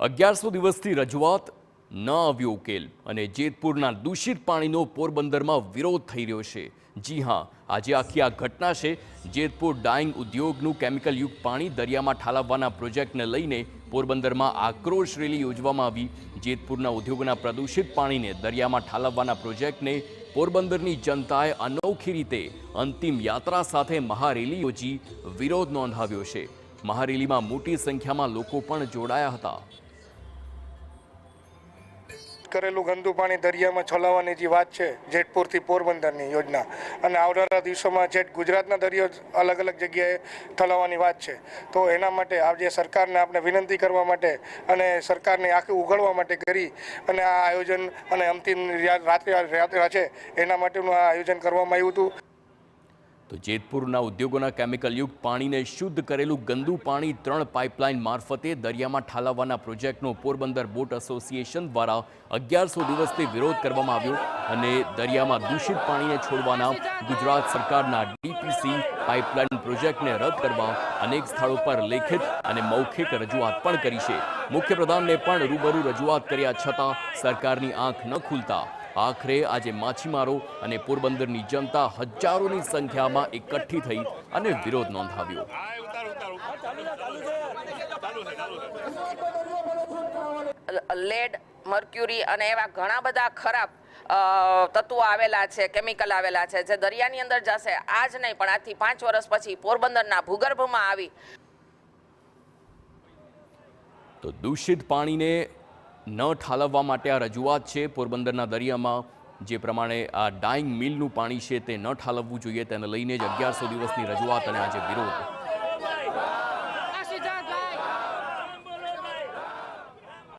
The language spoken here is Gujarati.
1100 દિવસથી રજૂઆત ન આવ્યો ઉકેલ અને જેતપુરના દૂષિત પાણીનો પોરબંદરમાં વિરોધ થઈ રહ્યો છે। જી હા, આજે આખી આ ઘટના છે। જેતપુર ડાઇંગ ઉદ્યોગનું કેમિકલયુક્ત પાણી દરિયામાં ઠાલવવાના પ્રોજેક્ટને લઈને પોરબંદરમાં આક્રોશ રેલી યોજવામાં આવી। જેતપુરના ઉદ્યોગના પ્રદૂષિત પાણીને દરિયામાં ઠાલવવાના પ્રોજેક્ટને પોરબંદરની જનતાએ અનોખી રીતે અંતિમ યાત્રા સાથે મહારેલી યોજી વિરોધ નોંધાવ્યો છે। મહારેલીમાં મોટી સંખ્યામાં લોકો પણ જોડાયા હતા। કરેલું ગંદુ પાણી દરિયામાં છોલાવવાની જે વાત છે જેતપુરથી પોરબંદરની યોજના અને આવનારા દિવસોમાં જેટ ગુજરાતના દરિયો અલગ અલગ જગ્યાએ ઠલાવવાની વાત છે। તો એના માટે આજે સરકારને આપણે વિનંતી કરવા માટે અને સરકારને આખી ઉઘાડવા માટે કરી અને આ આયોજન અને અંતિમ રાત્રે છે એના માટેનું આ આયોજન કરવામાં આવ્યું હતું। તો જેતપુરના ઉદ્યોગોના કેમિકલયુક્ત પાણીને શુદ્ધ કરેલું ગંદુ પાણી 3 પાઇપલાઇન મારફતે દરિયામાં ઠાલવવાના પ્રોજેક્ટનો પોરબંદર બોટ એસોસિએશન દ્વારા 1100 દિવસથી વિરોધ કરવામાં આવ્યો અને દરિયામાં દૂષિત પાણીને છોડવાના ગુજરાત સરકારના ડીપીસી પાઇપલાઇન પ્રોજેક્ટને રદ કરવા અનેક સ્થળો પર લેખિત અને મૌખિક રજૂઆત પણ કરી છે। મુખ્યપ્રધાનને પણ રૂબરૂ રજૂઆત કર્યા છતાં સરકારની આંખ ન ખુલતા આખરે આજે માછીમારો અને પોરબંદરની જનતા હજારોની સંખ્યામાં એકઠી થઈ અને વિરોધ નોંધાવ્યો। લેડ, મર્ક્યુરી અને એવા ઘણા બધા ખરાબ તત્વો આવેલા છે, કેમિકલ આવેલા છે જે દરિયાની અંદર જશે। આજ નહીં પણ આજથી 5 વર્ષ પછી પોરબંદરના ભૂગર્ભમાં આવી તો દૂષિત પાણીને ન ઠાલવવા માટે આ રજૂઆત છે। પોરબંદરના દરિયામાં જે પ્રમાણે આ ડાઇંગ મિલનું પાણી છે તે ન ઠાલવવું જોઈએ તેને લઈને જ 1100 દિવસની રજૂઆત અને આજે વિરોધ।